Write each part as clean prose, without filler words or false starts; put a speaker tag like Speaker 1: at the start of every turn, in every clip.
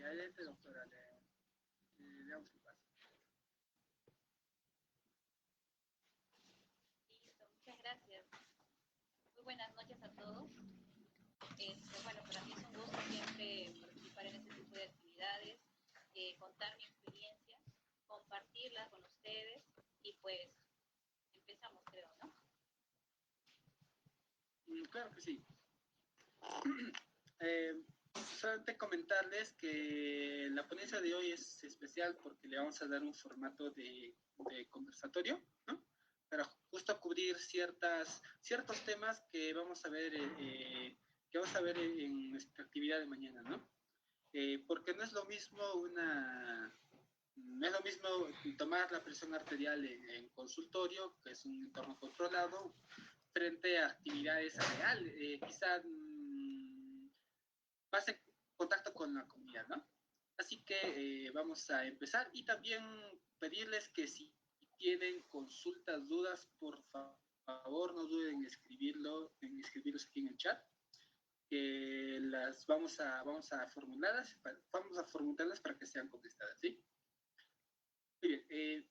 Speaker 1: Adelante, doctora, le damos el paso.
Speaker 2: Listo, muchas gracias. Muy buenas noches a todos. Bueno, para mí es un gusto siempre participar en este tipo de actividades, contar mi experiencia, compartirla con ustedes y pues empezamos, creo, ¿no?
Speaker 1: Claro que sí. Solamente comentarles que la ponencia de hoy es especial porque le vamos a dar un formato de conversatorio, ¿no? Para justo cubrir ciertos temas que vamos a ver, en nuestra actividad de mañana, ¿no? Porque no es lo mismo tomar la presión arterial en consultorio, que es un entorno controlado, frente a actividades reales, quizá más en contacto con la comunidad, ¿no? Así que vamos a empezar y también pedirles que si tienen consultas, dudas, por favor no duden en escribirlos aquí en el chat, que las vamos a formularlas para que sean contestadas, ¿sí? Muy bien,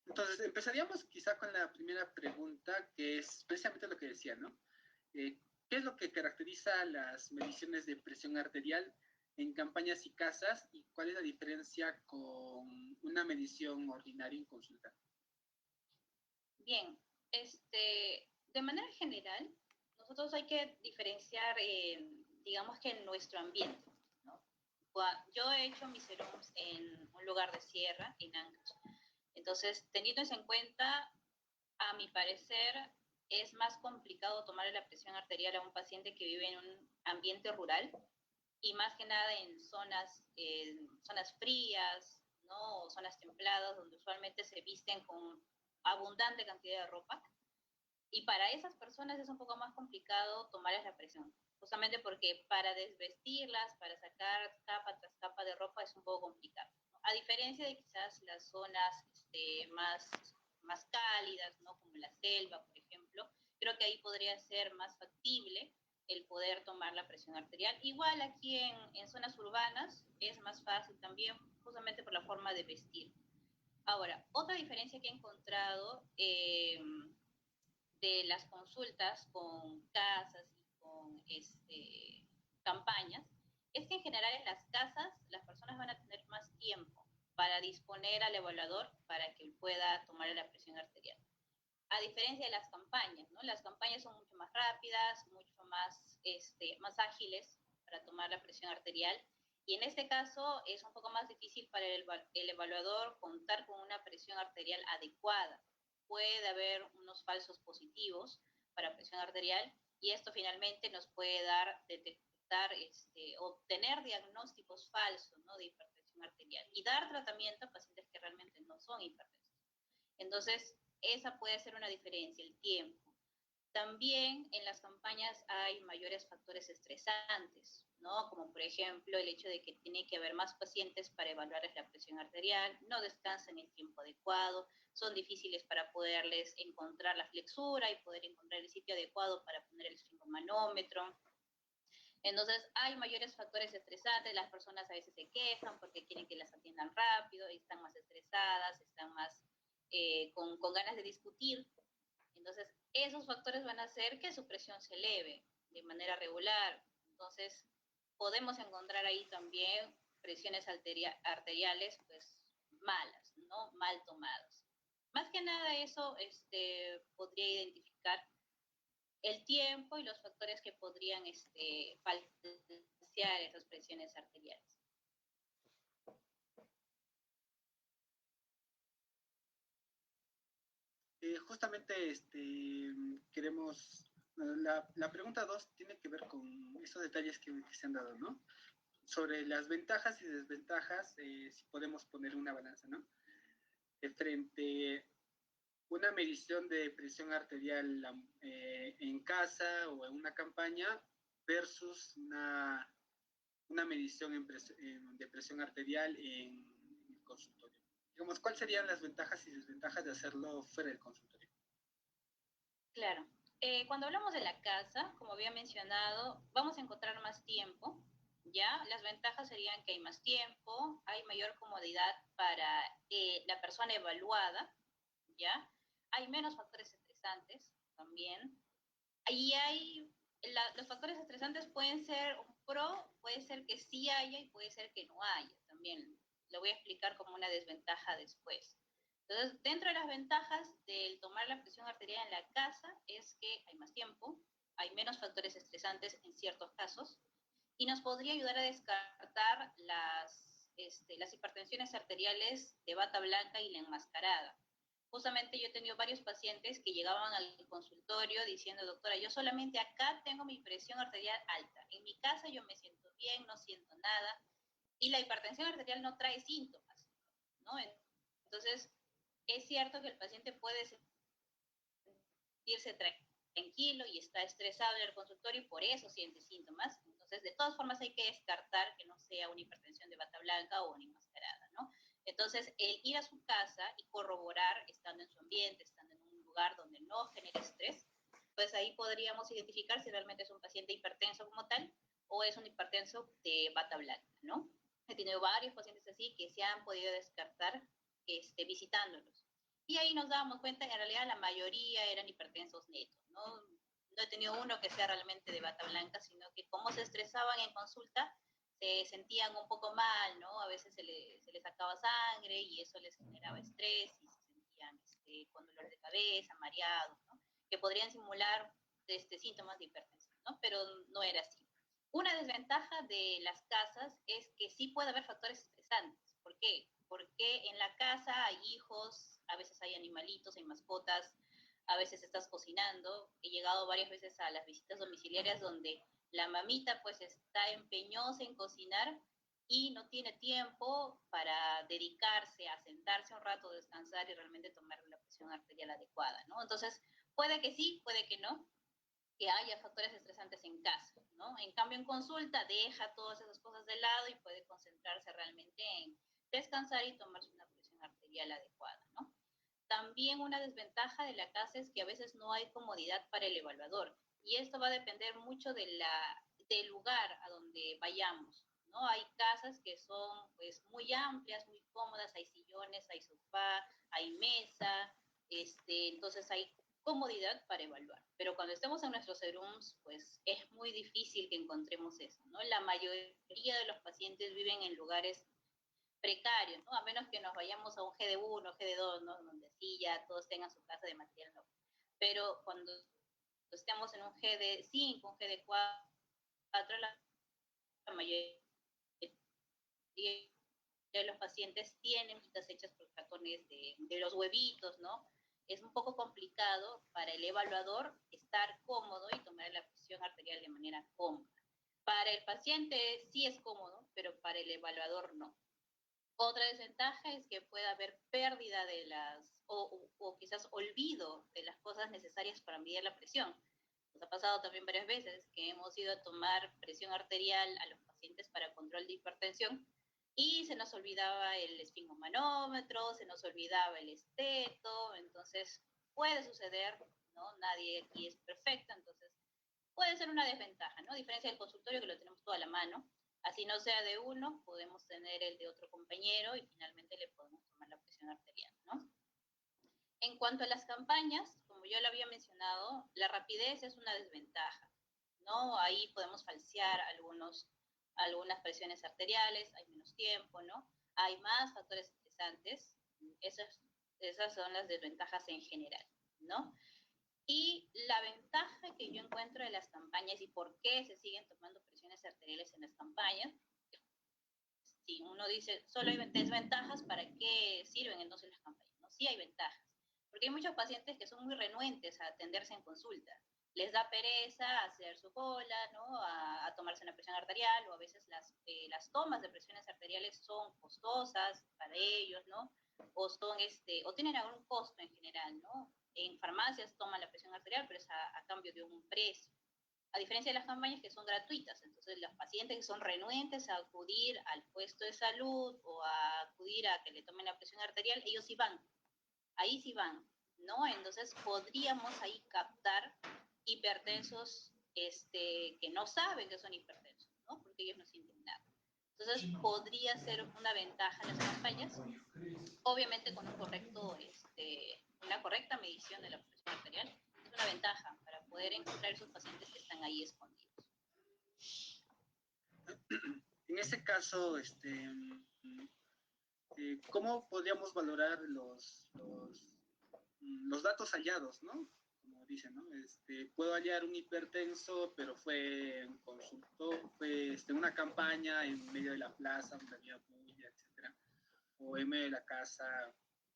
Speaker 1: entonces empezaríamos quizá con la primera pregunta, que es precisamente lo que decía, ¿no? ¿Qué es lo que caracteriza las mediciones de presión arterial en campañas y casas y cuál es la diferencia con una medición ordinaria en consulta?
Speaker 2: Bien, de manera general, nosotros hay que diferenciar, digamos que en nuestro ambiente, ¿no? Yo he hecho mis serums en un lugar de sierra, en Ancash. Entonces, teniendo eso en cuenta, a mi parecer, es más complicado tomar la presión arterial a un paciente que vive en un ambiente rural y más que nada en zonas frías, ¿no? O zonas templadas, donde usualmente se visten con abundante cantidad de ropa. Y para esas personas es un poco más complicado tomarles la presión, justamente porque para desvestirlas, para sacar capa tras capa de ropa es un poco complicado, ¿no? A diferencia de quizás las zonas más cálidas, ¿no? Como la selva, por ejemplo, creo que ahí podría ser más factible el poder tomar la presión arterial. Igual aquí en zonas urbanas es más fácil también, justamente por la forma de vestir. Ahora, otra diferencia que he encontrado de las consultas con casas y con campañas es que en general en las casas las personas van a tener más tiempo para disponer al evaluador para que él pueda tomar la presión arterial. A diferencia de las campañas, ¿no? Las campañas son mucho más rápidas, mucho más ágiles para tomar la presión arterial. Y en este caso es un poco más difícil para el evaluador contar con una presión arterial adecuada. Puede haber unos falsos positivos para presión arterial y esto finalmente nos puede detectar, obtener diagnósticos falsos, ¿no? De hipertensión arterial y dar tratamiento a pacientes que realmente no son hipertensos. Entonces, esa puede ser una diferencia, el tiempo. También en las campañas hay mayores factores estresantes, ¿no? Como por ejemplo el hecho de que tiene que haber más pacientes para evaluarles la presión arterial, no descansan en el tiempo adecuado, son difíciles para poderles encontrar la flexura y poder encontrar el sitio adecuado para poner el esfingmanómetro. Entonces hay mayores factores estresantes, las personas a veces se quejan porque quieren que las atiendan rápido, y están más estresadas, están más con ganas de discutir. Entonces, esos factores van a hacer que su presión se eleve de manera regular. Entonces, podemos encontrar ahí también presiones arteriales, pues, malas, ¿no? Mal tomadas. Más que nada eso podría identificar el tiempo y los factores que podrían falsear esas presiones arteriales.
Speaker 1: Justamente queremos, la pregunta 2 tiene que ver con esos detalles que se han dado, ¿no? Sobre las ventajas y desventajas, si podemos poner una balanza, ¿no? Frente una medición de presión arterial en casa o en una campaña versus una medición de presión arterial en el consultorio. Digamos, ¿cuáles serían las ventajas y desventajas de hacerlo fuera del consultorio?
Speaker 2: Claro. Cuando hablamos de la casa, como había mencionado, vamos a encontrar más tiempo ¿ya? Las ventajas serían que hay más tiempo, hay mayor comodidad para la persona evaluada, ¿ya? Hay menos factores estresantes también. Ahí hay, los factores estresantes pueden ser un pro, puede ser que sí haya y puede ser que no haya también. Lo voy a explicar como una desventaja después. Entonces, dentro de las ventajas del tomar la presión arterial en la casa es que hay más tiempo, hay menos factores estresantes en ciertos casos y nos podría ayudar a descartar las hipertensiones arteriales de bata blanca y la enmascarada. Justamente yo he tenido varios pacientes que llegaban al consultorio diciendo, doctora, yo solamente acá tengo mi presión arterial alta. En mi casa yo me siento bien, no siento nada. Y la hipertensión arterial no trae síntomas, ¿no? Entonces, es cierto que el paciente puede sentirse tranquilo y está estresado en el consultorio y por eso siente síntomas. Entonces, de todas formas hay que descartar que no sea una hipertensión de bata blanca o una enmascarada, ¿no? Entonces, el ir a su casa y corroborar, estando en su ambiente, estando en un lugar donde no genere estrés, pues ahí podríamos identificar si realmente es un paciente hipertenso como tal o es un hipertenso de bata blanca, ¿no? He tenido varios pacientes así que se han podido descartar visitándolos. Y ahí nos dábamos cuenta que en realidad la mayoría eran hipertensos netos, ¿no? No he tenido uno que sea realmente de bata blanca, sino que como se estresaban en consulta, se sentían un poco mal, ¿no? A veces se les sacaba sangre y eso les generaba estrés y se sentían con dolor de cabeza, mareados, ¿no? Que podrían simular síntomas de hipertensión, ¿no? Pero no era así. Una desventaja de las casas es que sí puede haber factores estresantes. ¿Por qué? Porque en la casa hay hijos, a veces hay animalitos, hay mascotas, a veces estás cocinando. He llegado varias veces a las visitas domiciliarias donde la mamita pues está empeñosa en cocinar y no tiene tiempo para dedicarse a sentarse un rato, descansar y realmente tomar la presión arterial adecuada, ¿no? Entonces, puede que sí, puede que no, que haya factores estresantes en casa, ¿no? En cambio, en consulta deja todas esas cosas de lado y puede concentrarse realmente en descansar y tomarse una presión arterial adecuada, ¿no? También una desventaja de la casa es que a veces no hay comodidad para el evaluador y esto va a depender mucho del lugar a donde vayamos, ¿no? Hay casas que son pues muy amplias, muy cómodas, hay sillones, hay sofá, hay mesa, entonces hay comodidad para evaluar. Pero cuando estemos en nuestros serums, pues es muy difícil que encontremos eso, ¿no? La mayoría de los pacientes viven en lugares precarios, ¿no? A menos que nos vayamos a un GD1, GD2, ¿no? Donde sí ya todos tengan su casa de material no. Pero cuando estemos en un GD5, un GD4, la mayoría de los pacientes tienen citas hechas por cartones de los huevitos, ¿no? Es un poco complicado para el evaluador estar cómodo y tomar la presión arterial de manera cómoda. Para el paciente sí es cómodo, pero para el evaluador no. Otra desventaja es que puede haber pérdida de o quizás olvido de las cosas necesarias para medir la presión. Nos ha pasado también varias veces que hemos ido a tomar presión arterial a los pacientes para control de hipertensión y se nos olvidaba el esfigmomanómetro, se nos olvidaba el esteto, entonces puede suceder, ¿no? Nadie aquí es perfecto, entonces puede ser una desventaja, ¿no? A diferencia del consultorio que lo tenemos todo a la mano, así no sea de uno, podemos tener el de otro compañero y finalmente le podemos tomar la presión arterial, ¿no? En cuanto a las campañas, como yo lo había mencionado, la rapidez es una desventaja, ¿no? Ahí podemos falsear algunas presiones arteriales, hay menos tiempo, ¿no? Hay más factores estresantes, esas son las desventajas en general, ¿no? Y la ventaja que yo encuentro de las campañas y por qué se siguen tomando presiones arteriales en las campañas, si uno dice solo hay desventajas, ¿para qué sirven entonces las campañas? ¿No? Sí hay ventajas, porque hay muchos pacientes que son muy renuentes a atenderse en consulta. Les da pereza hacer su cola, ¿no? A tomarse una presión arterial, o a veces las tomas de presiones arteriales son costosas para ellos, ¿no? O, o tienen algún costo en general, ¿no? En farmacias toman la presión arterial, pero es a cambio de un precio. A diferencia de las campañas que son gratuitas. Entonces, los pacientes que son renuentes a acudir al puesto de salud o a acudir a que le tomen la presión arterial, ellos sí van. Ahí sí van, ¿no? Entonces, podríamos ahí captar hipertensos que no saben que son hipertensos, ¿no? Porque ellos no sienten nada. Entonces, podría ser una ventaja en las campañas, obviamente con una correcta medición de la presión arterial, es una ventaja para poder encontrar esos pacientes que están ahí escondidos.
Speaker 1: En ese caso, ¿cómo podríamos valorar los datos hallados, ¿no? Como dicen, ¿no? Puedo hallar un hipertenso, pero fue un consultor, fue una campaña en medio de la plaza, donde había bulla, etcétera, o en medio de la casa.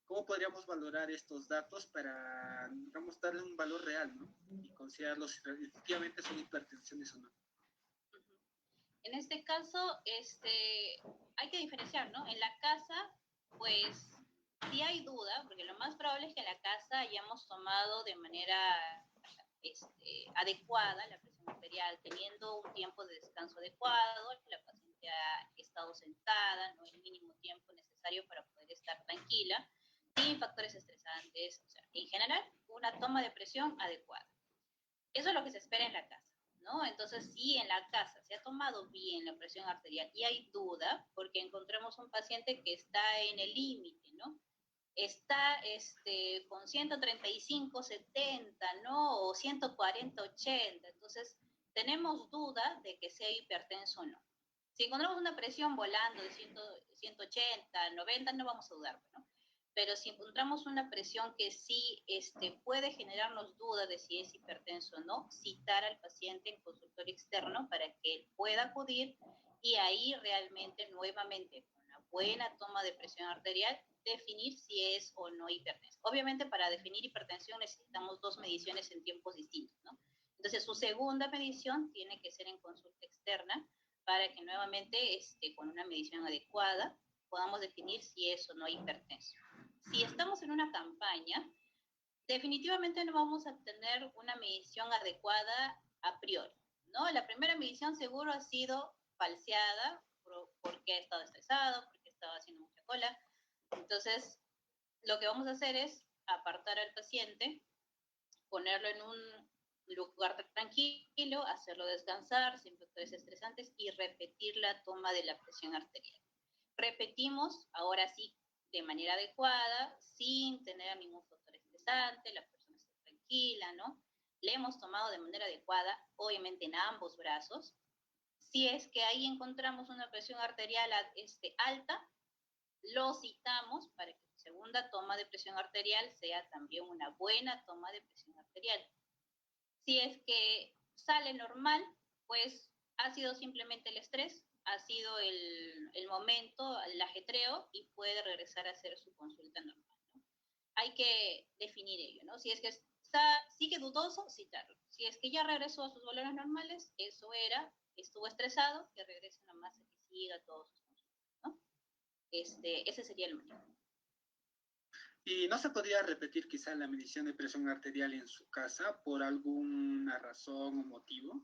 Speaker 1: ¿Cómo podríamos valorar estos datos para, digamos, darle un valor real, ¿no? Y considerarlos si efectivamente son hipertensiones o no?
Speaker 2: En este caso, hay que diferenciar, ¿no? En la casa, pues, sí hay duda, porque lo más probable es que en la casa hayamos tomado de manera adecuada la presión arterial, teniendo un tiempo de descanso adecuado, la paciente ha estado sentada, ¿no? El mínimo tiempo necesario para poder estar tranquila, sin factores estresantes, o sea, en general, una toma de presión adecuada. Eso es lo que se espera en la casa, ¿no? Entonces, si en la casa se ha tomado bien la presión arterial y hay duda, porque encontramos un paciente que está en el límite, ¿no? Está con 135, 70, ¿no? O 140, 80. Entonces, tenemos duda de que sea hipertenso o no. Si encontramos una presión volando de 180, 90, no vamos a dudar, ¿no? Pero si encontramos una presión que sí puede generarnos duda de si es hipertenso o no, citar al paciente en consultorio externo para que él pueda acudir y ahí realmente nuevamente con una buena toma de presión arterial definir si es o no hipertenso. Obviamente para definir hipertensión necesitamos dos mediciones en tiempos distintos, ¿no? Entonces su segunda medición tiene que ser en consulta externa para que nuevamente con una medición adecuada podamos definir si es o no hipertenso. Si estamos en una campaña, definitivamente no vamos a tener una medición adecuada a priori, ¿no? La primera medición seguro ha sido falseada porque ha estado estresado, porque estaba haciendo mucha cola. Entonces, lo que vamos a hacer es apartar al paciente, ponerlo en un lugar tranquilo, hacerlo descansar sin factores estresantes y repetir la toma de la presión arterial. Repetimos, ahora sí, de manera adecuada, sin tener ningún factor estresante, la persona está tranquila, ¿no? Le hemos tomado de manera adecuada, obviamente en ambos brazos. Si es que ahí encontramos una presión arterial alta, lo citamos para que su segunda toma de presión arterial sea también una buena toma de presión arterial. Si es que sale normal, pues ha sido simplemente el estrés, ha sido el momento, el ajetreo y puede regresar a hacer su consulta normal, ¿no? Hay que definir ello, ¿no? Si es que sigue dudoso, citarlo. Si es que ya regresó a sus valores normales, eso era, estuvo estresado, que regrese nomás a que siga todos sus consultas, ¿no? Ese sería el manejo.
Speaker 1: ¿Y no se podría repetir quizá la medición de presión arterial en su casa por alguna razón o motivo?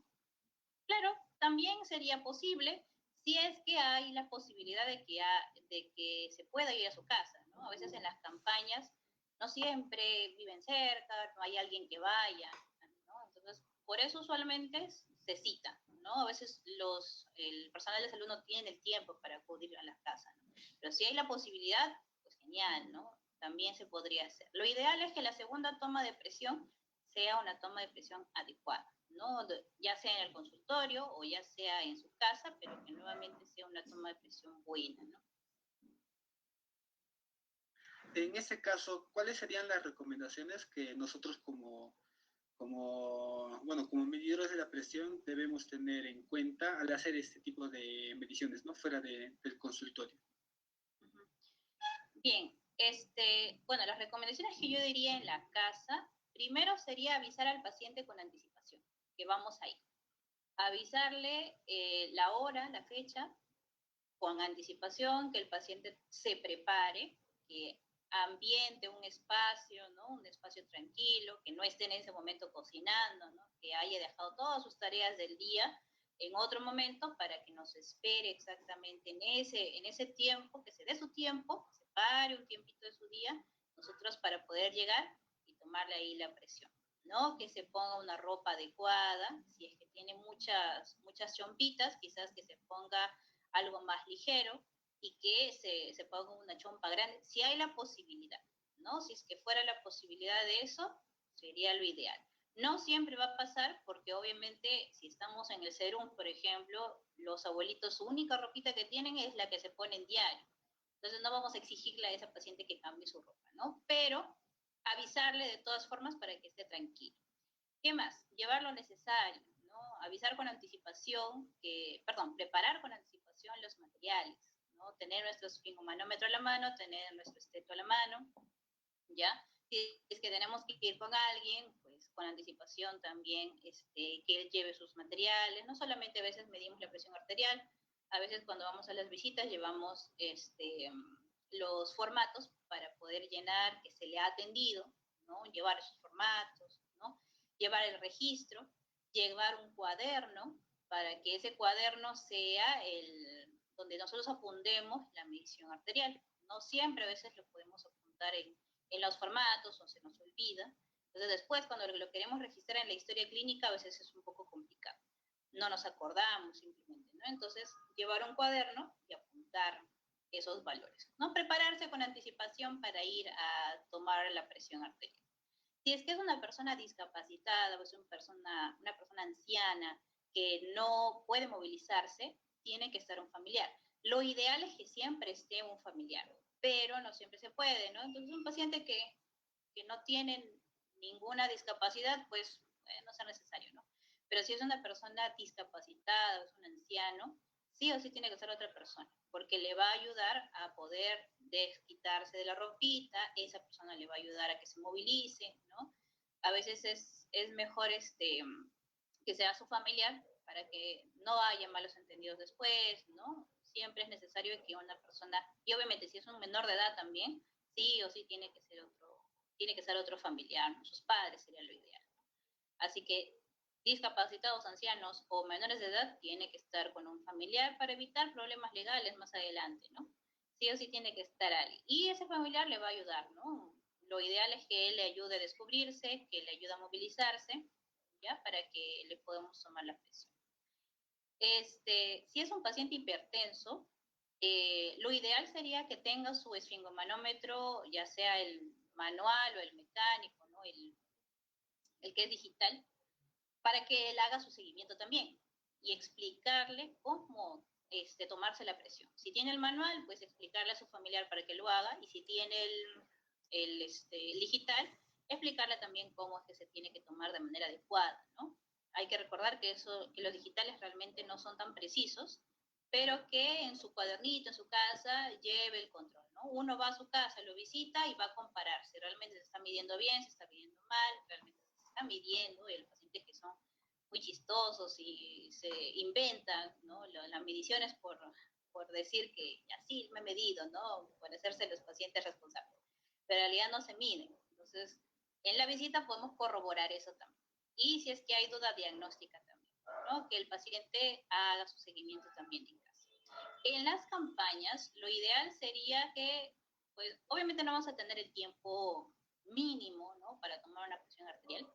Speaker 2: Claro, también sería posible si es que hay la posibilidad de que se pueda ir a su casa, ¿no? A veces en las campañas no siempre viven cerca, no hay alguien que vaya, ¿no? Entonces, por eso usualmente se cita, ¿no? A veces el personal de salud no tiene el tiempo para acudir a las casas, ¿no? Pero si hay la posibilidad, pues genial, ¿no? También se podría hacer. Lo ideal es que la segunda toma de presión sea una toma de presión adecuada, ¿no? Ya sea en el consultorio o ya sea en su casa, pero que nuevamente sea una toma de presión buena, ¿no?
Speaker 1: En ese caso, ¿cuáles serían las recomendaciones que nosotros como medidores de la presión debemos tener en cuenta al hacer este tipo de mediciones, ¿no? Fuera del consultorio?
Speaker 2: Bien, bueno, las recomendaciones que yo diría en la casa, primero sería avisar al paciente con anticipación, que vamos a ir. Avisarle la hora, la fecha, con anticipación, que el paciente se prepare, que ambiente un espacio, ¿no? Un espacio tranquilo, que no esté en ese momento cocinando, ¿no? Que haya dejado todas sus tareas del día en otro momento para que nos espere exactamente en ese tiempo, que se dé su tiempo, que se pare un tiempito de su día, nosotros para poder llegar y tomarle ahí la presión, ¿no? Que se ponga una ropa adecuada, si es que tiene muchas chompitas, quizás que se ponga algo más ligero y que se ponga una chompa grande, si hay la posibilidad, ¿no? Si es que fuera la posibilidad de eso, sería lo ideal. No siempre va a pasar porque obviamente si estamos en el serum, por ejemplo, los abuelitos su única ropita que tienen es la que se ponen diario. Entonces no vamos a exigirle a esa paciente que cambie su ropa, ¿no? Pero avisarle de todas formas para que esté tranquilo. ¿Qué más? Llevar lo necesario, ¿no? Avisar con anticipación, preparar con anticipación los materiales, ¿no? Tener nuestro esfingomanómetro a la mano, tener nuestro esteto a la mano, ¿ya? Si es que tenemos que ir con alguien, pues con anticipación también que él lleve sus materiales. No solamente a veces medimos la presión arterial, a veces cuando vamos a las visitas llevamos los formatos para poder llenar que se le ha atendido, ¿no? Llevar esos formatos, ¿no? Llevar el registro, llevar un cuaderno para que ese cuaderno sea donde nosotros apuntemos la medición arterial. No siempre a veces lo podemos apuntar en los formatos o se nos olvida. Entonces después cuando lo queremos registrar en la historia clínica a veces es un poco complicado. No nos acordamos simplemente, ¿no? Entonces llevar un cuaderno y apuntar esos valores, ¿no? Prepararse con anticipación para ir a tomar la presión arterial. Si es que es una persona discapacitada o es una persona anciana que no puede movilizarse, tiene que estar un familiar. Lo ideal es que siempre esté un familiar, pero no siempre se puede, ¿no? Entonces un paciente que no tiene ninguna discapacidad, pues no es necesario, ¿no? Pero si es una persona discapacitada o es un anciano, sí o sí tiene que ser otra persona, porque le va a ayudar a poder desquitarse de la ropita, esa persona le va a ayudar a que se movilice, ¿no? A veces es mejor que sea su familiar para que no haya malos entendidos después, ¿no? Siempre es necesario que una persona, y obviamente si es un menor de edad también, sí o sí tiene que ser otro familiar, ¿no? Sus padres sería lo ideal. Así que discapacitados, ancianos o menores de edad tiene que estar con un familiar para evitar problemas legales más adelante, ¿no? Sí o sí tiene que estar alguien. Y ese familiar le va a ayudar, ¿no? Lo ideal es que él le ayude a descubrirse, que le ayude a movilizarse, ¿ya? Para que le podamos tomar la presión. Si es un paciente hipertenso, lo ideal sería que tenga su esfingomanómetro, ya sea el manual o el mecánico, ¿no? El que es digital, para que él haga su seguimiento también y explicarle cómo tomarse la presión. Si tiene el manual, pues explicarle a su familiar para que lo haga, y si tiene el digital, explicarle también cómo es que se tiene que tomar de manera adecuada, ¿no? Hay que recordar que los digitales realmente no son tan precisos, pero que en su cuadernito, en su casa, lleve el control, ¿no? Uno va a su casa, lo visita y va a comparar si realmente se está midiendo bien, se está midiendo mal, realmente se está midiendo, y los pacientes que son muy chistosos y se inventan, ¿no? Las mediciones por decir que así me he medido, ¿no? Por hacerse los pacientes responsables. Pero en realidad no se miden. Entonces, en la visita podemos corroborar eso también. Y si es que hay duda diagnóstica también, ¿no? Que el paciente haga su seguimiento también en casa. En las campañas, lo ideal sería que, pues, obviamente no vamos a tener el tiempo mínimo, ¿no? Para tomar una presión arterial.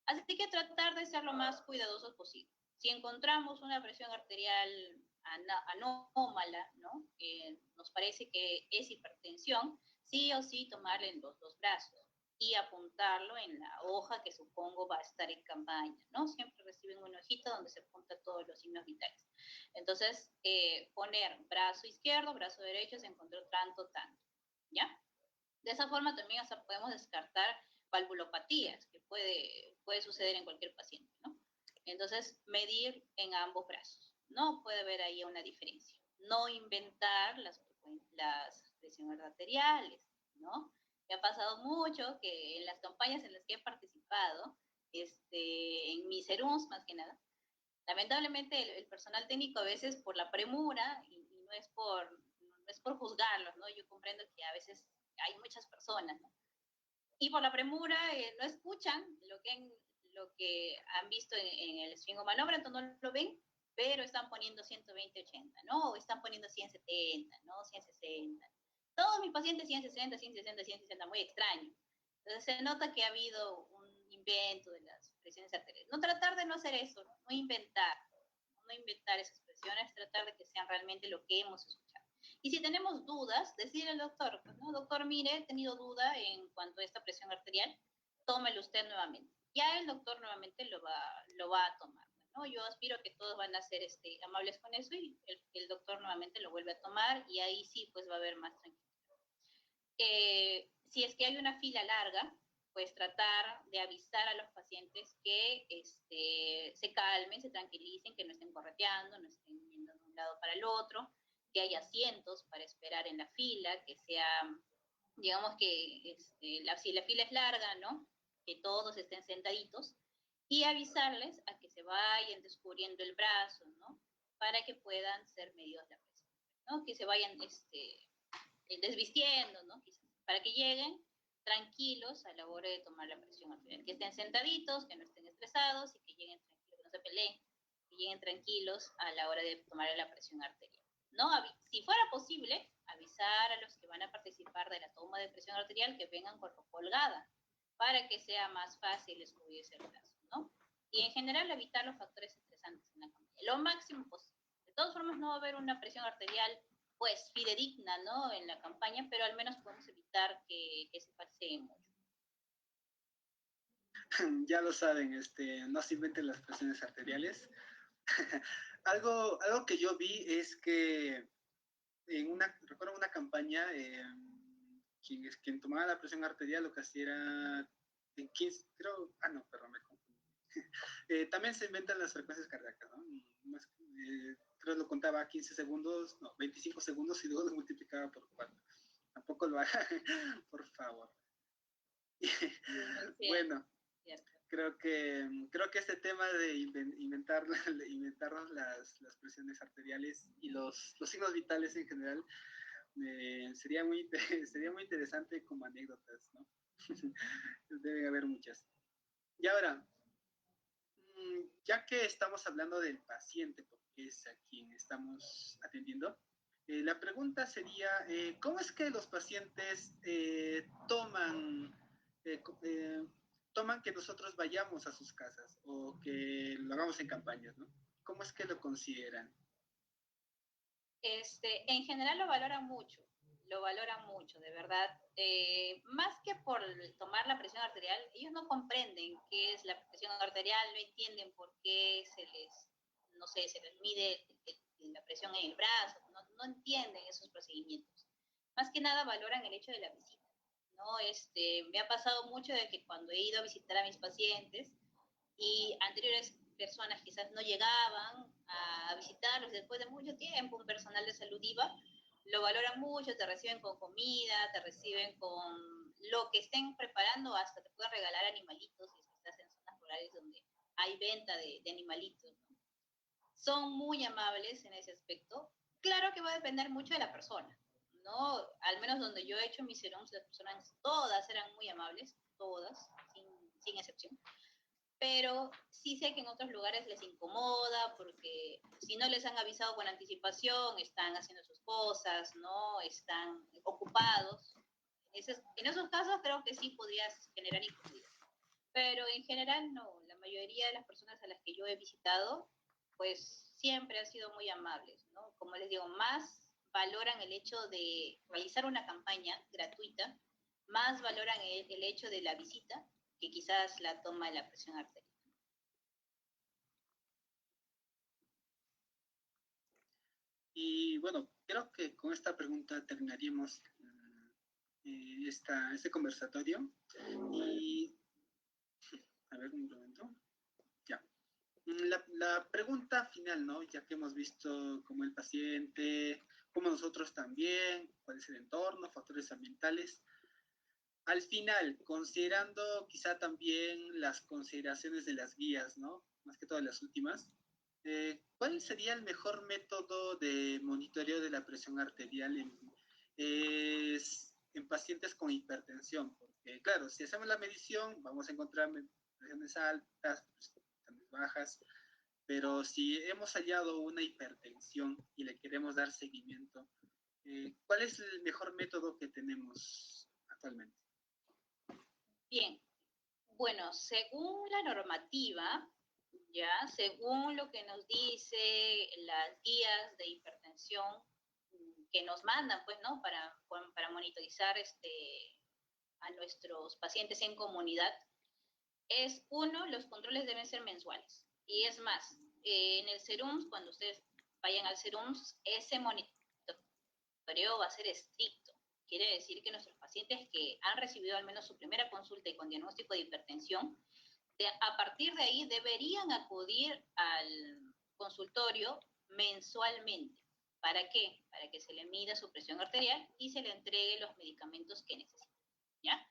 Speaker 2: Así que tratar de ser lo más cuidadosos posible. Si encontramos una presión arterial anómala, ¿no? Nos parece que es hipertensión, sí o sí tomarle en los dos brazos y apuntarlo en la hoja que supongo va a estar en campaña, ¿no? Siempre reciben una hojita donde se apuntan todos los signos vitales. Entonces, poner brazo izquierdo, brazo derecho, se encontró tanto, ¿ya? De esa forma también hasta podemos descartar valvulopatías, que puede suceder en cualquier paciente, ¿no? Entonces, medir en ambos brazos. No puede haber ahí una diferencia. No inventar las presiones arteriales, ¿no? Me ha pasado mucho que en las campañas en las que he participado, en mis serums más que nada, lamentablemente el personal técnico a veces por la premura, y no es por juzgarlos, ¿no? Yo comprendo que a veces hay muchas personas, ¿no? Y por la premura no escuchan lo que han visto en el esfingomanómetro, no lo ven, pero están poniendo 120/80, ¿no? O están poniendo 170, ¿no? 160. Todos mis pacientes 160, 160, 160, muy extraño. Entonces se nota que ha habido un invento de las presiones arteriales. No tratar de no hacer eso, no inventar esas presiones. presiones, tratar de que sean realmente lo que hemos escuchado. Y si tenemos dudas, decirle al doctor, pues, ¿no? Doctor, mire, he tenido duda en cuanto a esta presión arterial, tómelo usted nuevamente. Ya el doctor nuevamente lo va a tomar, ¿no? Yo aspiro a que todos van a ser amables con eso y el doctor nuevamente lo vuelve a tomar y ahí sí pues va a haber más tranquilidad. Si es que hay una fila larga, pues tratar de avisar a los pacientes que se calmen, se tranquilicen, que no estén correteando, no estén yendo de un lado para el otro, que haya asientos para esperar en la fila, que sea, digamos que si la fila es larga, ¿no? Que todos estén sentaditos y avisarles a que se vayan descubriendo el brazo, ¿no? Para que puedan ser medidos la presión, ¿no? Que se vayan desvistiendo, ¿no? Quizás, para que lleguen tranquilos a la hora de tomar la presión arterial, que estén sentaditos, que no estén estresados y que lleguen tranquilos, que no se peleen, que lleguen tranquilos a la hora de tomar la presión arterial. ¿No? Si fuera posible, avisar a los que van a participar de la toma de presión arterial que vengan con ropa holgada, para que sea más fácil escurrirse el brazo, ¿no? Y en general evitar los factores estresantes en la campaña, lo máximo posible. De todas formas, no va a haber una presión arterial pues fidedigna, ¿no? En la campaña, pero al menos podemos evitar que se pase mucho.
Speaker 1: Ya lo saben, no se inventen las presiones arteriales. algo que yo vi es que recuerdo una campaña, quien tomaba la presión arterial lo que hacía era en 15, creo, no, perdón, me confundí. También se inventan las frecuencias cardíacas, ¿no? Creo lo contaba 15 segundos, no, 25 segundos y luego lo multiplicaba por 4. Tampoco lo haga, por favor. Bueno, creo que este tema de inventarnos las presiones arteriales y los signos vitales en general sería muy interesante como anécdotas, ¿no? Deben haber muchas. Y ahora, ya que estamos hablando del paciente, porque es a quien estamos atendiendo, la pregunta sería, ¿cómo es que los pacientes toman que nosotros vayamos a sus casas o que lo hagamos en campañas, ¿no? ¿Cómo es que lo consideran?
Speaker 2: En general lo valoran mucho, de verdad. Más que por tomar la presión arterial, ellos no comprenden qué es la presión arterial, no entienden por qué no sé, se les mide la presión en el brazo, no entienden esos procedimientos. Más que nada valoran el hecho de la visita, ¿no? Me ha pasado mucho de que cuando he ido a visitar a mis pacientes y anteriores personas quizás no llegaban a visitarlos después de mucho tiempo, un personal de salud iba, lo valoran mucho, te reciben con comida, te reciben con lo que estén preparando, hasta te pueden regalar animalitos si estás en zonas rurales donde hay venta de animalitos, ¿no? Son muy amables en ese aspecto. Claro que va a depender mucho de la persona, ¿no? Al menos donde yo he hecho mis serums, las personas todas eran muy amables, todas, sin excepción, pero sí sé que en otros lugares les incomoda porque si no les han avisado con anticipación, están haciendo sus cosas, ¿no? Están ocupados. En esos casos creo que sí podrías generar incomodidad. Pero en general no, la mayoría de las personas a las que yo he visitado, pues siempre han sido muy amables, ¿no? Como les digo, más valoran el hecho de realizar una campaña gratuita, más valoran el hecho de la visita que quizás la toma de la presión arterial.
Speaker 1: Y bueno, creo que con esta pregunta terminaríamos este conversatorio. Y, a ver, un momento. Ya. La pregunta final, ¿no? Ya que hemos visto cómo el paciente, cómo nosotros también, cuál es el entorno, factores ambientales. Al final, considerando quizá también las consideraciones de las guías, ¿no? Más que todas las últimas, ¿cuál sería el mejor método de monitoreo de la presión arterial en pacientes con hipertensión? Porque, claro, si hacemos la medición, vamos a encontrar presiones altas, presiones bajas, pero si hemos hallado una hipertensión y le queremos dar seguimiento, ¿cuál es el mejor método que tenemos actualmente?
Speaker 2: Bien, bueno, según la normativa, Ya, según lo que nos dice las guías de hipertensión que nos mandan, pues, ¿no? Para monitorizar a nuestros pacientes en comunidad, es uno, los controles deben ser mensuales. Y es más, en el SERUMS, cuando ustedes vayan al SERUMS, ese monitoreo va a ser estricto. Quiere decir que nuestros pacientes que han recibido al menos su primera consulta y con diagnóstico de hipertensión, a partir de ahí deberían acudir al consultorio mensualmente. ¿Para qué? Para que se le mida su presión arterial y se le entregue los medicamentos que necesita. ¿Ya?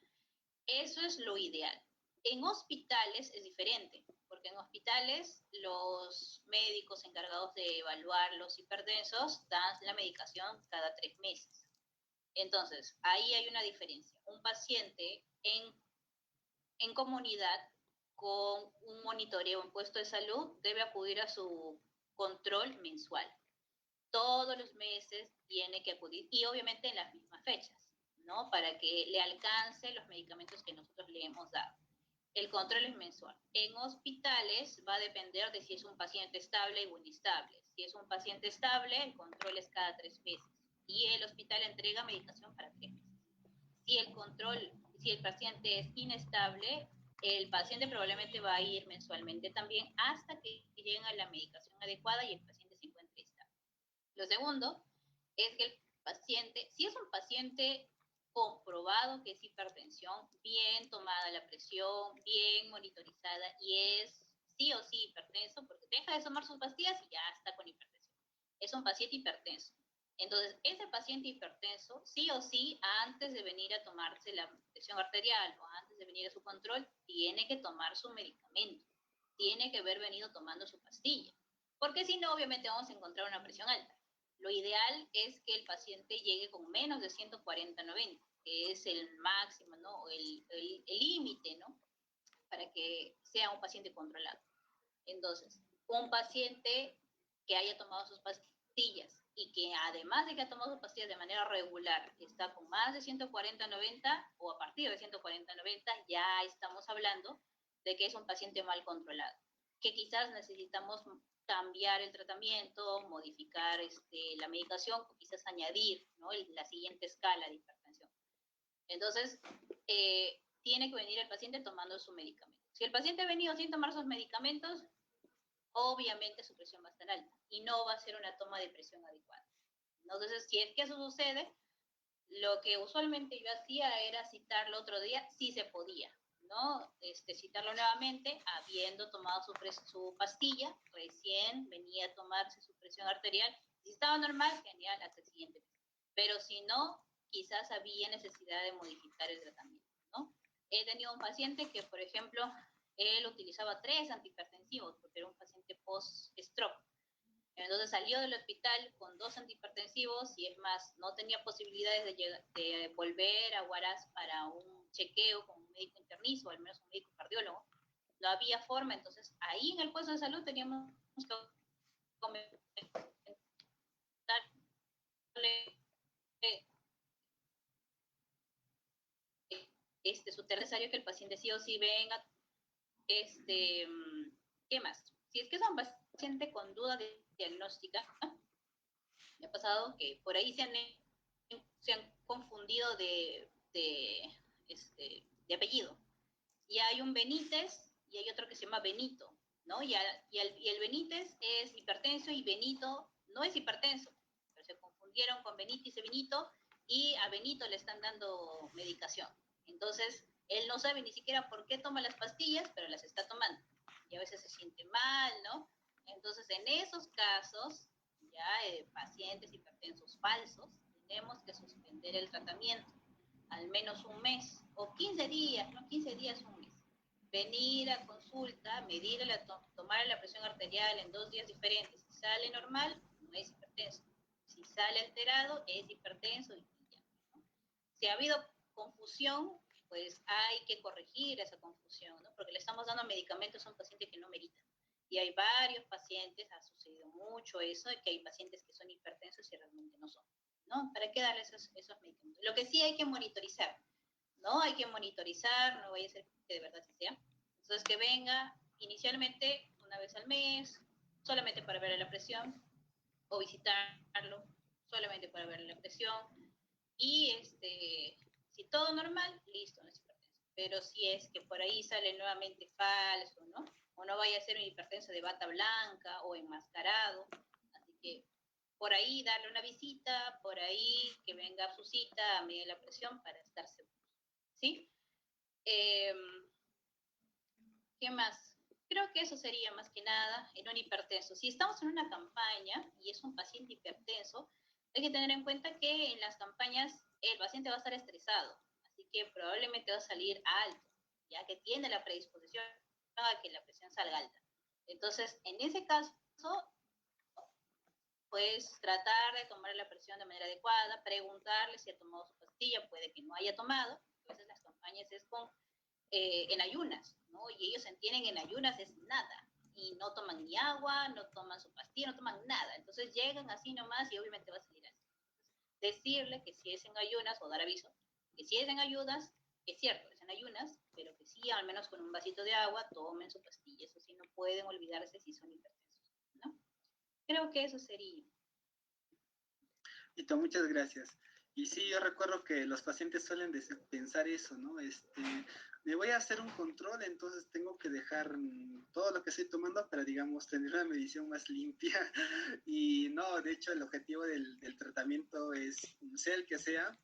Speaker 2: Eso es lo ideal. En hospitales es diferente, porque en hospitales los médicos encargados de evaluar los hipertensos dan la medicación cada 3 meses. Entonces, ahí hay una diferencia. Un paciente en comunidad con un monitoreo en puesto de salud debe acudir a su control mensual. Todos los meses tiene que acudir y obviamente en las mismas fechas, ¿no? Para que le alcance los medicamentos que nosotros le hemos dado. El control es mensual. En hospitales va a depender de si es un paciente estable o inestable. Si es un paciente estable, el control es cada 3 meses y el hospital entrega medicación para 3 meses. Si el paciente es inestable, el paciente probablemente va a ir mensualmente también hasta que llegue a la medicación adecuada y el paciente se encuentre estable. Lo segundo es que el paciente, si es un paciente comprobado que es hipertensión, bien tomada la presión, bien monitorizada y es sí o sí hipertenso, porque deja de tomar sus pastillas y ya está con hipertensión. Es un paciente hipertenso. Entonces, ese paciente hipertenso, sí o sí, antes de venir a tomarse la presión arterial o antes de venir a su control, tiene que tomar su medicamento, tiene que haber venido tomando su pastilla, porque si no, obviamente vamos a encontrar una presión alta. Lo ideal es que el paciente llegue con menos de 140/90, que es el máximo, ¿no? El límite, ¿no? Para que sea un paciente controlado. Entonces, un paciente que haya tomado sus pastillas y que además de que ha tomado sus pastillas de manera regular, está con más de 140/90 o a partir de 140/90, ya estamos hablando de que es un paciente mal controlado, que quizás necesitamos cambiar el tratamiento, modificar la medicación o quizás añadir, ¿no? La siguiente escala de hipertensión. Entonces, tiene que venir el paciente tomando su medicamento. Si el paciente ha venido sin tomar sus medicamentos, obviamente su presión va a estar alta y no va a ser una toma de presión adecuada. Entonces, si es que eso sucede, lo que usualmente yo hacía era citarlo otro día, si se podía, ¿no? Citarlo nuevamente, habiendo tomado su pastilla, recién venía a tomarse su presión arterial. Si estaba normal, genial, hasta el siguiente mes. Pero si no, quizás había necesidad de modificar el tratamiento, ¿no? He tenido un paciente que, por ejemplo, él utilizaba 3 antihipertensivos porque era un paciente post-stroke. Entonces salió del hospital con 2 antihipertensivos y es más, no tenía posibilidades de volver a Huaraz para un chequeo con un médico internista o al menos un médico cardiólogo. No había forma, entonces ahí en el puesto de salud teníamos que comentarle su necesario que el paciente sí o sí venga. ¿Qué más? Si es que es un paciente con duda diagnóstica, me ha pasado que por ahí se han confundido de apellido. Y hay un Benítez y hay otro que se llama Benito, ¿no? Y el Benítez es hipertenso y Benito no es hipertenso, pero se confundieron con Benítez y Benito y a Benito le están dando medicación. Entonces, él no sabe ni siquiera por qué toma las pastillas, pero las está tomando. Y a veces se siente mal, ¿no? Entonces, en esos casos, ya pacientes hipertensos falsos, tenemos que suspender el tratamiento al menos un mes o 15 días, ¿no? 15 días, un mes. Venir a consulta, medir tomar la presión arterial en 2 días diferentes. Si sale normal, no es hipertenso. Si sale alterado, es hipertenso y ya, ¿no? Si ha habido confusión, pues hay que corregir esa confusión, ¿no? Porque le estamos dando medicamentos a un paciente que no merita. Y hay varios pacientes, ha sucedido mucho eso, de que hay pacientes que son hipertensos y realmente no son, ¿no? ¿Para qué darle esos medicamentos? Lo que sí hay que monitorizar, ¿no? Hay que monitorizar, no vaya a ser que de verdad sí sea. Entonces, que venga inicialmente una vez al mes, solamente para ver la presión, o visitarlo solamente para ver la presión. Y si todo normal, listo, no es hipertenso. Pero si es que por ahí sale nuevamente falso, ¿no? O no vaya a ser un hipertenso de bata blanca o enmascarado. Así que por ahí darle una visita, por ahí que venga a su cita a medir la presión para estar seguros. ¿Sí? Eh, ¿Qué más? Creo que eso sería más que nada en un hipertenso. Si estamos en una campaña y es un paciente hipertenso, hay que tener en cuenta que en las campañas el paciente va a estar estresado, así que probablemente va a salir alto, ya que tiene la predisposición a que la presión salga alta. Entonces, en ese caso, pues tratar de tomar la presión de manera adecuada, preguntarle si ha tomado su pastilla, puede que no haya tomado, a veces las campañas es con en ayunas, ¿no? Y ellos entienden en ayunas es nada, y no toman ni agua, no toman su pastilla, no toman nada, entonces llegan así nomás y obviamente va a salir así. Decirle que si es en ayunas, o dar aviso, que si es en ayunas, es cierto, es en ayunas, pero que sí, al menos con un vasito de agua, tomen su pastilla, eso sí, no pueden olvidarse si son hipertensos, ¿no? Creo que eso sería.
Speaker 1: Listo, muchas gracias. Y sí, yo recuerdo que los pacientes suelen pensar eso, ¿no? Me voy a hacer un control, entonces tengo que dejar todo lo que estoy tomando para, digamos, tener una medición más limpia. Y no, de hecho, el objetivo del tratamiento es, sea el que sea,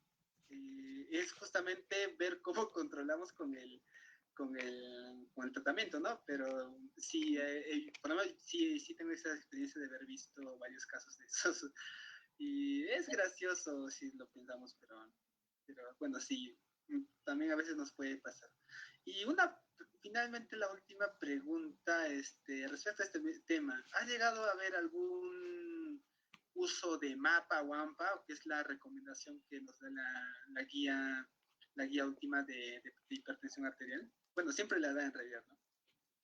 Speaker 1: es justamente ver cómo controlamos con el tratamiento, ¿no? Pero sí, por lo menos sí tengo esa experiencia de haber visto varios casos de esos. Y es gracioso si lo pensamos, pero bueno, sí, también a veces nos puede pasar. Y finalmente la última pregunta, respecto a este tema, ¿ha llegado a haber algún uso de MAPA o AMPA, que es la recomendación que nos da la guía última de hipertensión arterial? Bueno, siempre la da en realidad, ¿no?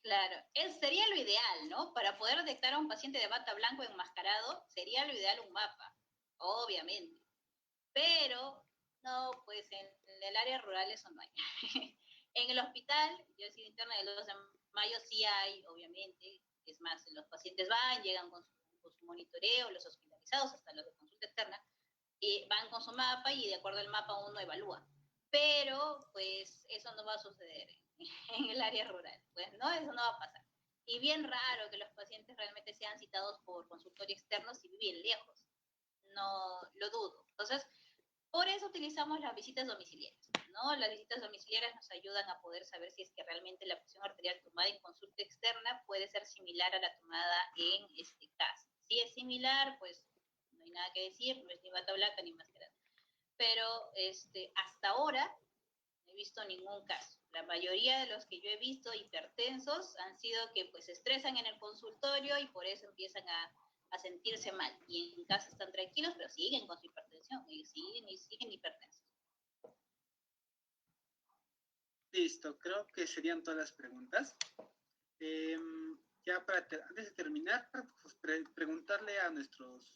Speaker 2: Claro, sería lo ideal, ¿no? Para poder detectar a un paciente de bata blanco enmascarado, sería lo ideal un mapa, obviamente. Pero, no, pues en el área rural eso no hay. En el hospital, yo he sido interna del 2 de mayo, sí hay, obviamente. Es más, los pacientes van, llegan con su monitoreo, los hospitalizados, hasta los de consulta externa, y van con su mapa y de acuerdo al mapa uno evalúa. Pero, pues, eso no va a suceder en el área rural. Pues no, eso no va a pasar. Y bien raro que los pacientes realmente sean citados por consultorio externo si viven lejos. No lo dudo. Entonces, por eso utilizamos las visitas domiciliarias, ¿no? Las visitas domiciliarias nos ayudan a poder saber si es que realmente la presión arterial tomada en consulta externa puede ser similar a la tomada en este caso. Si es similar, pues no hay nada que decir, no es ni bata blanca ni máscara. Pero hasta ahora no he visto ningún caso. La mayoría de los que yo he visto hipertensos han sido que pues se estresan en el consultorio y por eso empiezan a sentirse mal. Y en casa están tranquilos, pero siguen con su hipertensión y siguen hipertensos.
Speaker 1: Listo, creo que serían todas las preguntas. Ya antes de terminar, pues, preguntarle a nuestros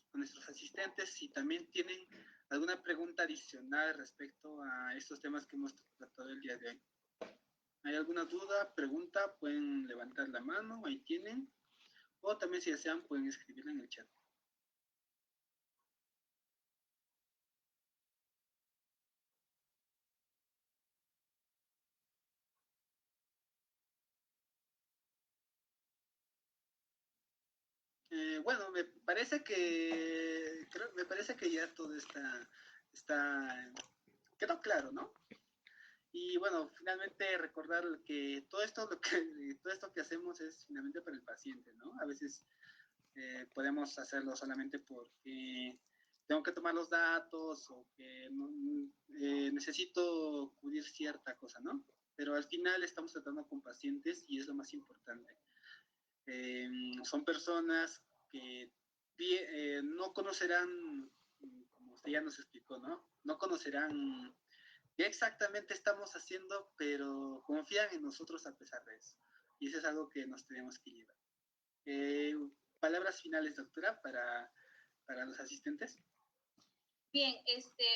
Speaker 1: asistentes si también tienen alguna pregunta adicional respecto a estos temas que hemos tratado el día de hoy. ¿Hay alguna duda, pregunta? Pueden levantar la mano, ahí tienen. O también si desean pueden escribirla en el chat. Bueno, me parece que ya todo quedó claro, ¿no? Y bueno, finalmente recordar que todo esto que hacemos es finalmente para el paciente, ¿no? A veces podemos hacerlo solamente porque tengo que tomar los datos o que necesito cubrir cierta cosa, ¿no? Pero al final estamos tratando con pacientes y es lo más importante. Son personas que no conocerán, como usted ya nos explicó, ¿no? No conocerán qué exactamente estamos haciendo, pero confían en nosotros a pesar de eso. Y eso es algo que nos tenemos que llevar. Palabras finales, doctora, para los asistentes.
Speaker 2: Bien,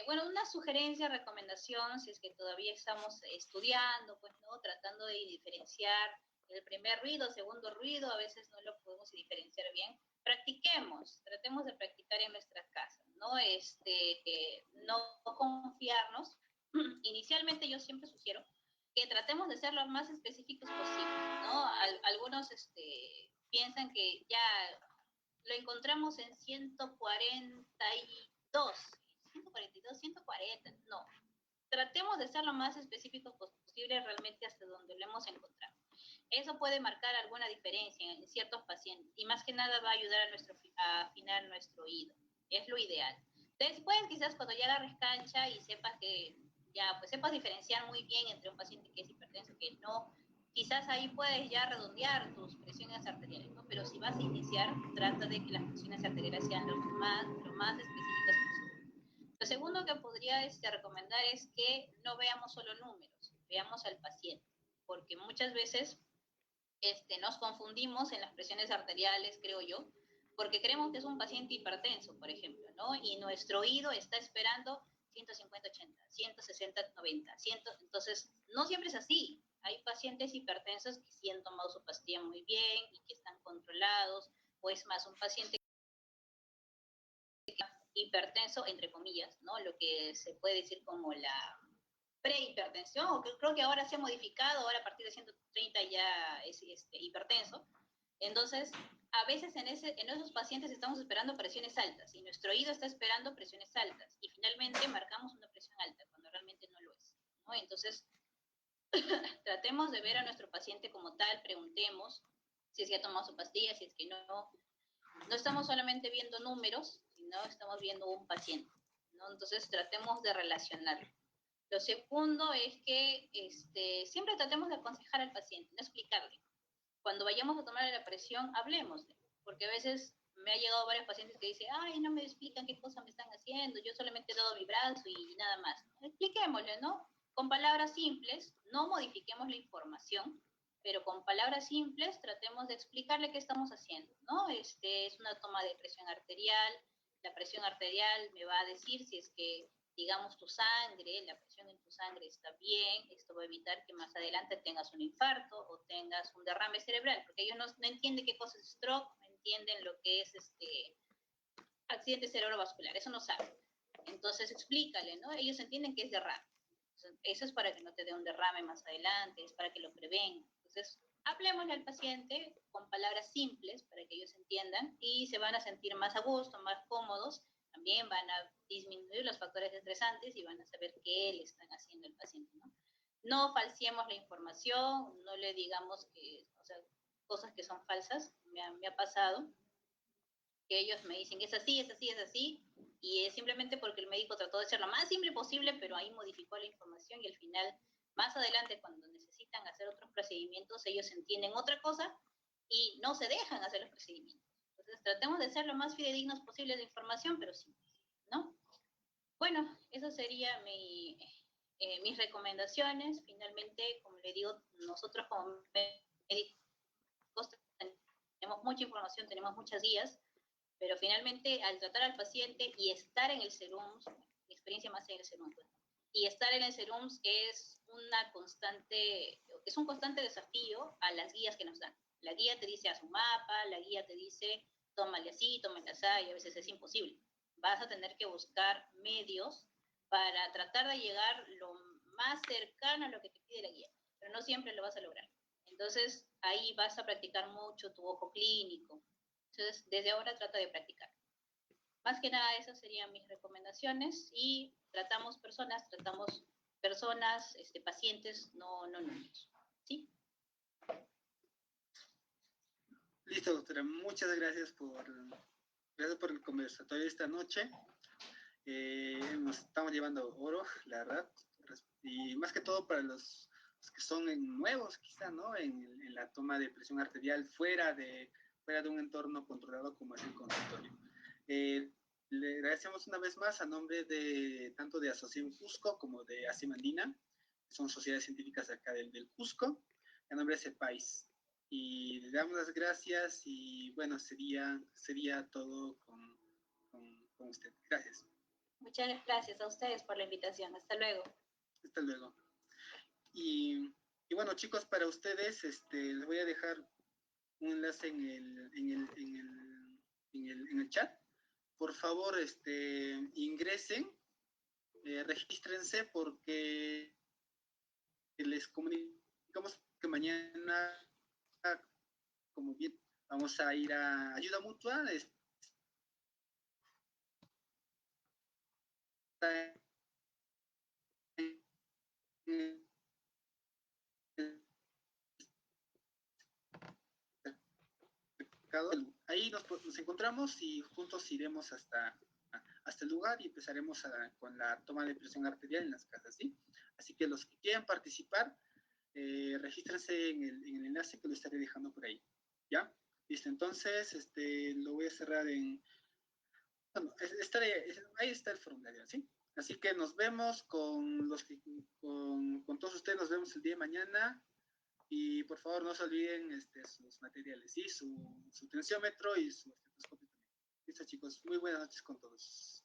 Speaker 2: bueno, una sugerencia, recomendación, si es que todavía estamos estudiando, pues, ¿no? Tratando de diferenciar el primer ruido, segundo ruido, a veces no lo podemos diferenciar bien. Practiquemos, tratemos de practicar en nuestras casas, ¿no? No confiarnos. Inicialmente yo siempre sugiero que tratemos de ser lo más específicos posible, ¿no? Algunos piensan que ya lo encontramos en 142, 142, 140, no. Tratemos de ser lo más específicos posible realmente hasta donde lo hemos encontrado. Eso puede marcar alguna diferencia en ciertos pacientes y más que nada va a ayudar a afinar nuestro oído. Es lo ideal. Después, quizás cuando ya agarres cancha y sepas que ya, pues sepas diferenciar muy bien entre un paciente que es hipertenso y que no, quizás ahí puedes ya redondear tus presiones arteriales, ¿no? Pero si vas a iniciar, trata de que las presiones arteriales sean lo más específicas posible. Lo segundo que podría recomendar es que no veamos solo números, veamos al paciente, porque muchas veces nos confundimos en las presiones arteriales, creo yo, porque creemos que es un paciente hipertenso, por ejemplo, ¿no? Y nuestro oído está esperando 150-80, 160-90, 100, entonces no siempre es así. Hay pacientes hipertensos que sí han tomado su pastilla muy bien y que están controlados, o es más, un paciente hipertenso, entre comillas, ¿no? Lo que se puede decir como la prehipertensión, o que creo que ahora se ha modificado, ahora a partir de 130 ya es hipertenso. Entonces, a veces en esos pacientes estamos esperando presiones altas y nuestro oído está esperando presiones altas y finalmente marcamos una presión alta cuando realmente no lo es, ¿no? Entonces, tratemos de ver a nuestro paciente como tal, preguntemos si es que ha tomado su pastilla, si es que no. No estamos solamente viendo números, sino estamos viendo un paciente, ¿no? Entonces, tratemos de relacionarlo. Lo segundo es que siempre tratemos de aconsejar al paciente, no explicarle. Cuando vayamos a tomar la presión, hablemosle, porque a veces me ha llegado varios pacientes que dicen, ay, no me explican qué cosa me están haciendo, yo solamente he dado mi brazo y nada más. Expliquémosle, ¿no? Con palabras simples, no modifiquemos la información, pero con palabras simples tratemos de explicarle qué estamos haciendo, ¿no? Es una toma de presión arterial, la presión arterial me va a decir si es que digamos, tu sangre, la presión en tu sangre está bien, esto va a evitar que más adelante tengas un infarto o tengas un derrame cerebral, porque ellos no entienden qué cosa es stroke, no entienden lo que es accidente cerebrovascular, eso no saben. Entonces explícale, ¿no? Ellos entienden que es derrame. Entonces, eso es para que no te dé un derrame más adelante, es para que lo prevenga. Entonces, hablemosle al paciente con palabras simples para que ellos entiendan y se van a sentir más a gusto, más cómodos. También van a disminuir los factores estresantes y van a saber qué le están haciendo al paciente, ¿no? No falseemos la información, no le digamos que, o sea, cosas que son falsas. Me ha pasado que ellos me dicen es así, es así, es así, y es simplemente porque el médico trató de ser lo más simple posible, pero ahí modificó la información y al final, más adelante, cuando necesitan hacer otros procedimientos, ellos entienden otra cosa y no se dejan hacer los procedimientos. Entonces, tratemos de ser lo más fidedignos posible de información, pero sí, ¿no? Bueno, eso sería mis recomendaciones. Finalmente, como le digo, nosotros como médicos tenemos mucha información, tenemos muchas guías, pero finalmente al tratar al paciente y estar en el SERUMS, mi experiencia más en el SERUMS, y estar en el SERUMS es un constante desafío a las guías que nos dan. La guía te dice haz un mapa, la guía te dice tómale así, tómale así, y a veces es imposible. Vas a tener que buscar medios para tratar de llegar lo más cercano a lo que te pide la guía, pero no siempre lo vas a lograr. Entonces ahí vas a practicar mucho tu ojo clínico. Entonces, desde ahora trata de practicar. Más que nada, esas serían mis recomendaciones y tratamos personas, pacientes, no niños. ¿Sí?
Speaker 1: Listo, doctora. Muchas gracias por el conversatorio esta noche. Nos estamos llevando oro, la verdad. Y más que todo para los que son nuevos, quizá, ¿no? En la toma de presión arterial fuera de un entorno controlado como es el consultorio. Le agradecemos una vez más a nombre de tanto de Asociación Cusco como de Acimandina, que son sociedades científicas de acá del Cusco, a nombre de CEPAIS. Y le damos las gracias y bueno, sería todo con usted. Gracias.
Speaker 2: Muchas gracias a ustedes por la invitación. Hasta luego.
Speaker 1: Hasta luego. Y Y bueno, chicos, para ustedes, les voy a dejar un enlace en el chat. Por favor, ingresen, regístrense porque les comunicamos que mañana, como bien, vamos a ir a ayuda mutua. Está en el mercado. Ahí nos encontramos y juntos iremos hasta el lugar y empezaremos con la toma de presión arterial en las casas, ¿sí? Así que los que quieran participar, regístrense en el enlace que lo estaré dejando por ahí, ¿ya? Listo, entonces, lo voy a cerrar bueno, ahí está el formulario, ¿sí? Así que nos vemos con todos ustedes, nos vemos el día de mañana y por favor no se olviden sus materiales, ¿sí? Su tensiómetro y su estetoscopio también. Listo, chicos, muy buenas noches con todos.